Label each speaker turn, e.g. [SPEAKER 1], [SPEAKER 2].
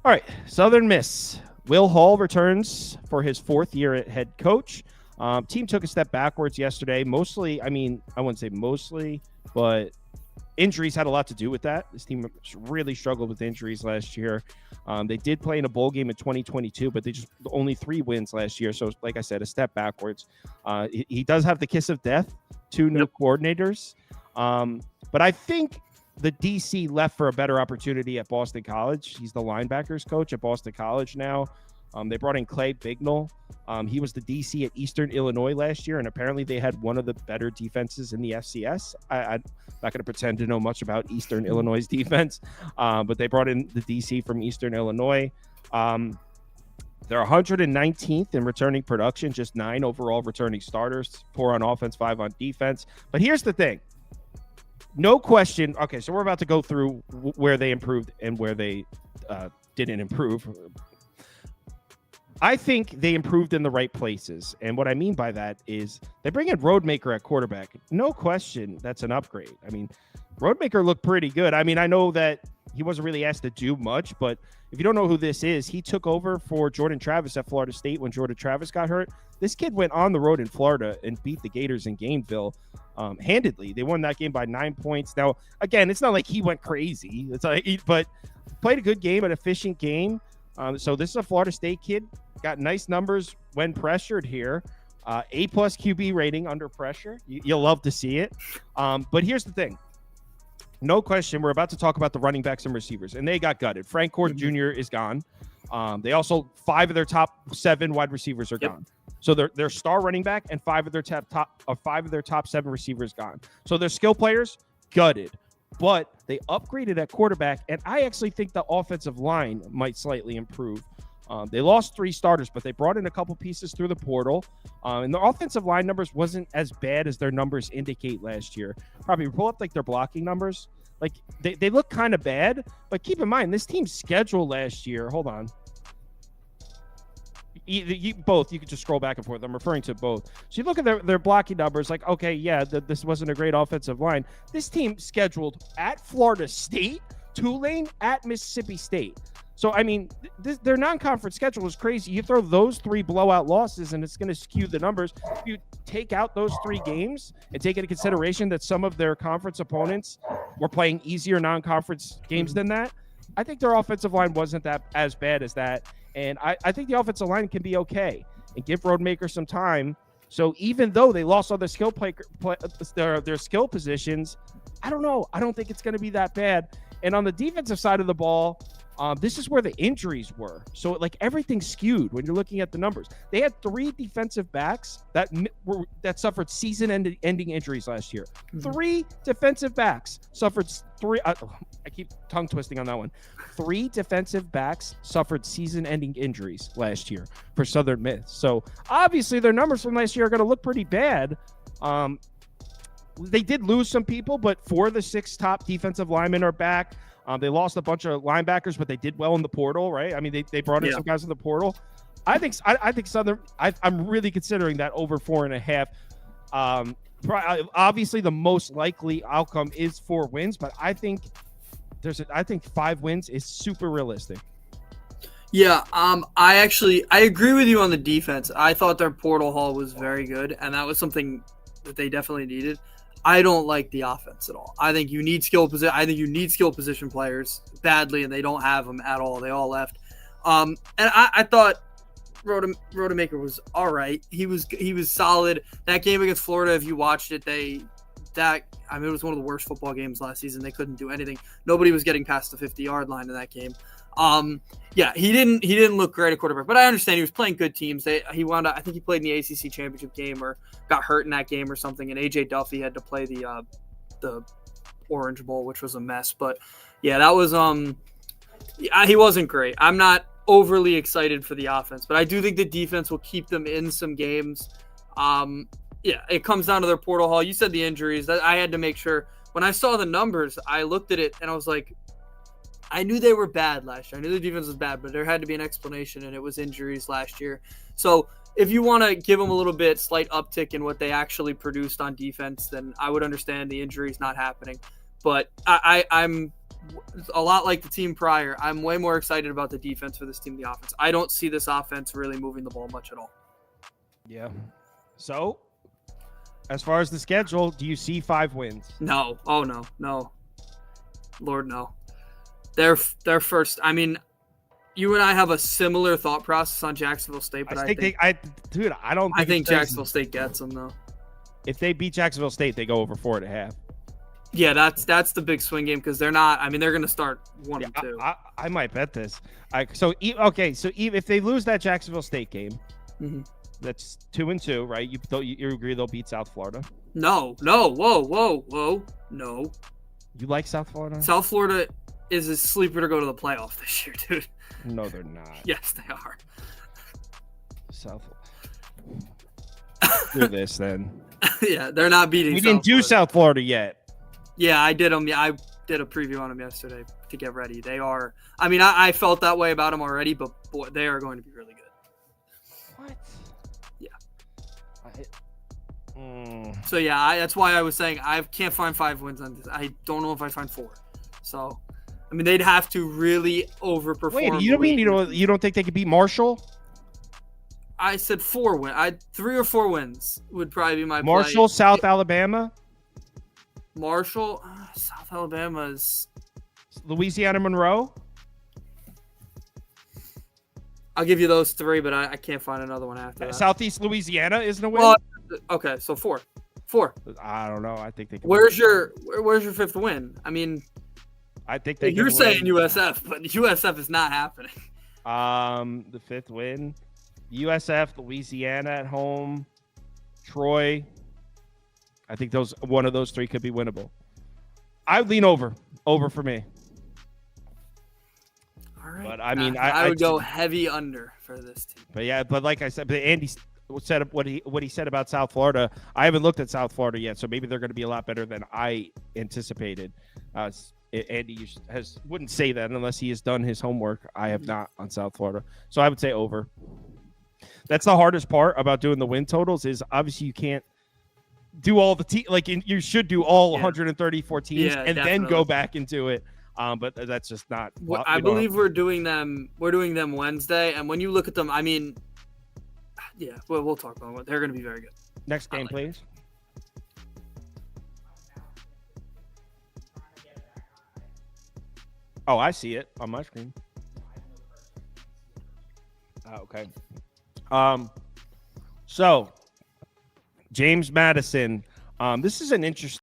[SPEAKER 1] All right, Southern Miss. Will Hall returns for his fourth year at head coach. Team took a step backwards yesterday. Mostly, I wouldn't say mostly, but injuries had a lot to do with that. This team really struggled with injuries last year. They did play in a bowl game in 2022, but they just only 3 wins last year. So, like I said, a step backwards. He does have the kiss of death, 2 new coordinators. But I think the DC left for a better opportunity at Boston College. He's the linebackers coach at Boston College now. They brought in Clay Bignell. He was the DC at Eastern Illinois last year, and apparently they had one of the better defenses in the FCS. I'm not going to pretend to know much about Eastern Illinois' defense, but they brought in the DC from Eastern Illinois. They're 119th in returning production, just 9 overall returning starters, 4 on offense, 5 on defense. But here's the thing. No question. Okay, so we're about to go through where they improved and where they didn't improve. I think they improved in the right places. And what I mean by that is they bring in Roadmaker at quarterback. No question, that's an upgrade. I mean, Roadmaker looked pretty good. I mean, I know that he wasn't really asked to do much, but if you don't know who this is, he took over for Jordan Travis at Florida State when Jordan Travis got hurt. This kid went on the road in Florida and beat the Gators in Gainesville handedly. They won that game by 9 points. Now, again, it's not like he went crazy. It's like, but played a good game, an efficient game. So this is a Florida State kid. Got nice numbers when pressured here. A+ QB rating under pressure. You'll love to see it. But here's the thing. No question, we're about to talk about the running backs and receivers, and they got gutted. Frank Gore Jr. is gone. They also 5 of their top 7 wide receivers are gone. So their star running back and 5 of their top 7 receivers gone. So their skill players gutted. But they upgraded at quarterback, and I actually think the offensive line might slightly improve. They lost 3 starters, but they brought in a couple pieces through the portal. And the offensive line numbers wasn't as bad as their numbers indicate last year. Probably pull up like their blocking numbers. Like they look kind of bad, but keep in mind this team's schedule last year. Hold on. You could just scroll back and forth. I'm referring to both. So you look at their blocking numbers, like, okay, yeah, this wasn't a great offensive line. This team scheduled at Florida State, Tulane, at Mississippi State. So, I mean, their non-conference schedule is crazy. You throw those 3 blowout losses, and it's going to skew the numbers. If you take out those 3 games and take into consideration that some of their conference opponents were playing easier non-conference games than that, I think their offensive line wasn't that as bad as that. And I think the offensive line can be okay and give Roadmaker some time. So even though they lost all their their skill positions, I don't know. I don't think it's going to be that bad. And on the defensive side of the ball, this is where the injuries were. So like everything's skewed when you're looking at the numbers. They had 3 defensive backs that suffered season-ending injuries last year. 3 defensive backs suffered 3. I keep tongue twisting on that one. 3 defensive backs suffered season-ending injuries last year for Southern Miss. So obviously their numbers from last year are going to look pretty bad. They did lose some people, but 4 of the 6 top defensive linemen are back. They lost a bunch of linebackers, but they did well in the portal, right? I mean, they brought in some guys in the portal. I think Southern. I'm really considering that over 4.5. Obviously, the most likely outcome is 4 wins, but I think 5 wins is super realistic.
[SPEAKER 2] Yeah, I agree with you on the defense. I thought their portal haul was very good, and that was something that they definitely needed. I don't like the offense at all. I think you need skill position players badly, and they don't have them at all. They all left. And I thought Rodemaker was all right. He was solid. That game against Florida, if you watched it, it was one of the worst football games last season. They couldn't do anything. Nobody was getting past the 50-yard line in that game. He didn't look great at quarterback, but I understand he was playing good teams. He wound up, I think he played in the ACC championship game or got hurt in that game or something. And AJ Duffy had to play the Orange Bowl, which was a mess. But yeah, that was he wasn't great. I'm not overly excited for the offense, but I do think the defense will keep them in some games. It comes down to their portal haul. You said the injuries. I had to make sure when I saw the numbers, I looked at it and I was like, I knew they were bad last year. I knew the defense was bad, but there had to be an explanation, and it was injuries last year. So if you want to give them a little bit slight uptick in what they actually produced on defense, then I would understand the injuries not happening. But I'm a lot like the team prior. I'm way more excited about the defense for this team than the offense. I don't see this offense really moving the ball much at all.
[SPEAKER 1] Yeah. So, as far as the schedule, do you see 5 wins?
[SPEAKER 2] No. Oh, no. Lord, no. They're first. I mean, you and I have a similar thought process on Jacksonville State, but I think Jacksonville State gets them, though.
[SPEAKER 1] If they beat Jacksonville State, they go over 4.5.
[SPEAKER 2] Yeah, that's the big swing game because they're not. I mean, they're going to start 1 and 2.
[SPEAKER 1] I might bet this. So if they lose that Jacksonville State game, that's 2-2, right? You agree they'll beat South Florida?
[SPEAKER 2] No. Whoa. No.
[SPEAKER 1] You like South Florida?
[SPEAKER 2] South Florida is a sleeper to go to the playoff this year, dude.
[SPEAKER 1] No, they're not.
[SPEAKER 2] Yes, they are.
[SPEAKER 1] South. Do this then.
[SPEAKER 2] Yeah, they're not beating.
[SPEAKER 1] We didn't do South Florida yet.
[SPEAKER 2] Yeah, I did them. Yeah, I did a preview on them yesterday to get ready. They are. I mean, I felt that way about them already, but boy, they are going to be really good.
[SPEAKER 1] What?
[SPEAKER 2] Yeah.
[SPEAKER 1] So
[SPEAKER 2] yeah, that's why I was saying I can't find 5 wins on this. I don't know if I find 4. So, I mean, they'd have to really overperform.
[SPEAKER 1] Wait, you don't think they could beat Marshall?
[SPEAKER 2] I said 4 wins. 3 or 4 wins would probably be my
[SPEAKER 1] Marshall,
[SPEAKER 2] play.
[SPEAKER 1] South Alabama.
[SPEAKER 2] Marshall, South Alabama's.
[SPEAKER 1] Louisiana Monroe.
[SPEAKER 2] I'll give you those 3, but I can't find another one after that.
[SPEAKER 1] Southeast Louisiana isn't a win.
[SPEAKER 2] Well, okay, so 4.
[SPEAKER 1] I don't know. I think they.
[SPEAKER 2] Where's your 5th win? I mean,
[SPEAKER 1] I think they.
[SPEAKER 2] You're saying USF, but USF is not happening.
[SPEAKER 1] The 5th win, USF, Louisiana at home, Troy. I think one of those 3 could be winnable. I would lean over for me.
[SPEAKER 2] All right,
[SPEAKER 1] but I mean,
[SPEAKER 2] I would go heavy under for this team.
[SPEAKER 1] But like I said, but Andy said what he said about South Florida. I haven't looked at South Florida yet, so maybe they're going to be a lot better than I anticipated. Andy wouldn't say that unless he has done his homework. I have not on South Florida, so I would say over. That's the hardest part about doing the win totals is obviously you can't do all the you should do all 134 teams and definitely. Then go back and do it. But that's just not.
[SPEAKER 2] I believe we're doing them Wednesday, and when you look at them, I mean, yeah, we'll talk about it. They're going to be very good.
[SPEAKER 1] Next game, please. Oh, I see it on my screen. Okay. So James Madison. This is an interesting.